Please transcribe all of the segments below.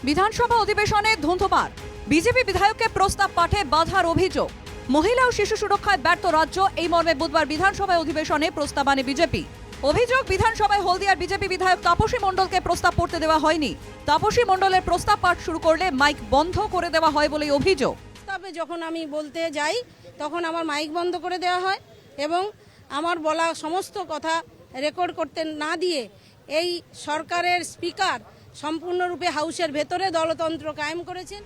বিধানসভা অধিবেশনে ধুন্ধুমার, বিজেপি বিধায়ককে প্রস্তাব পাঠে বাধার অভিযোগ। মহিলা ও শিশু সুরক্ষায় ব্যর্থ রাজ্য, এই মর্মে বুধবার বিধানসভায় অধিবেশনে প্রস্তাব আনে বিজেপি। অভিযোগ, বিধানসভায় হলদিয়ার বিজেপি বিধায়ক তাপসী মণ্ডলকে প্রস্তাব পড়তে দেওয়া হয়নি। তাপসী মণ্ডলের প্রস্তাব পাঠ শুরু করলে মাইক বন্ধ করে দেওয়া হয় বলেই অভিযোগ। প্রস্তাবে যখন আমি বলতে যাই তখন আমার মাইক বন্ধ করে দেওয়া হয় এবং আমার বলা সমস্ত কথা রেকর্ড করতে না দিয়ে এই সরকারের স্পিকার সম্পূর্ণরূপে হাউসের ভেতরে দলতন্ত্র কায়েম করেছেন।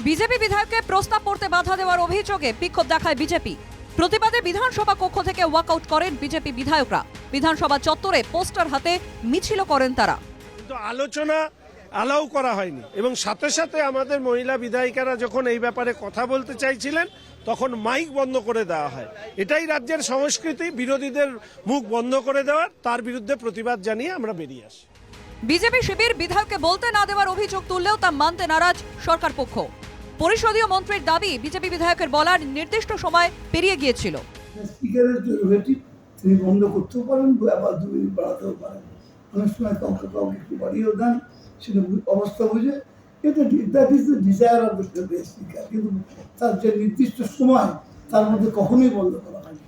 বিজেপি বিধায়ককে প্রস্তাব পড়তে বাধা দেওয়ার অভিযোগে বিক্ষোভ দেখায় বিজেপি। প্রতিবাদে বিধানসভা কক্ষ থেকে ওয়াকআউট করেন বিজেপি বিধায়করা। বিধানসভা চত্বরে পোস্টার হাতে মিছিল করেন তারা। কিন্তু আলোচনা অ্যালাউ করা হয়নি এবং সাথে সাথে আমাদের মহিলা বিধায়িকারা যখন এই ব্যাপারে কথা বলতে চাইছিলেন তখন মাইক বন্ধ করে দেওয়া হয়। এটাই রাজ্যের সংস্কৃতি, বিরোধীদের মুখ বন্ধ করে দেওয়ার। তার বিরুদ্ধে প্রতিবাদ জানিয়ে আমরা বেরিয়ে আসি। বিজেপি শিবির বিধায়ককে বলতে না দেওয়ার অভিযোগ তুললেও তা মানতে নারাজ সরকার পক্ষ। পরিষদীয় মন্ত্রীর দাবি, বিজেপি বিধায়কের বলার নির্দিষ্ট সময় পেরিয়ে গিয়েছিল। স্পিকারের প্রেরোগেটিভ, তিনি বন্ধ করতেও পারেন, আবার 2 মিনিট বাড়াতেও পারেন। অনেক সময় কাউকে একটু বাড়িয়েও দেন, সেটা অবস্থা বুঝে। That is the desire of the speaker. কিন্তু তার যে নির্দিষ্ট সময়, তার মধ্যে কখনোই বন্ধ করা হয়নি।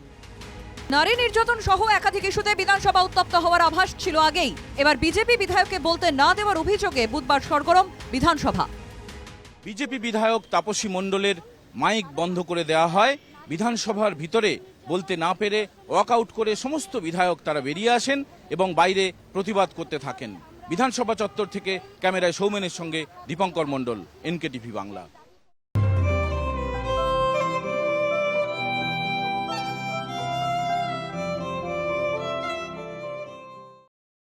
নারী নির্যাতন সহ একাধিক ইস্যুতে বিধানসভা উত্তপ্ত হওয়ার আভাস ছিল আগেই। এবার বিজেপি বিধায়ককে বলতে না দেওয়ার অভিযোগে বুধবার সরগরম বিধানসভা। বিজেপি বিধায়ক তাপসী মণ্ডলের মাইক বন্ধ করে দেওয়া হয়। বিধানসভার ভিতরে বলতে না পেরে ওয়াকআউট করে সমস্ত বিধায়ক তারা বেরিয়ে আসেন এবং বাইরে প্রতিবাদ করতে থাকেন। বিধানসভা চত্বর থেকে ক্যামেরায় সৌমেনের সঙ্গে দীপঙ্কর মণ্ডল, NKTV বাংলা।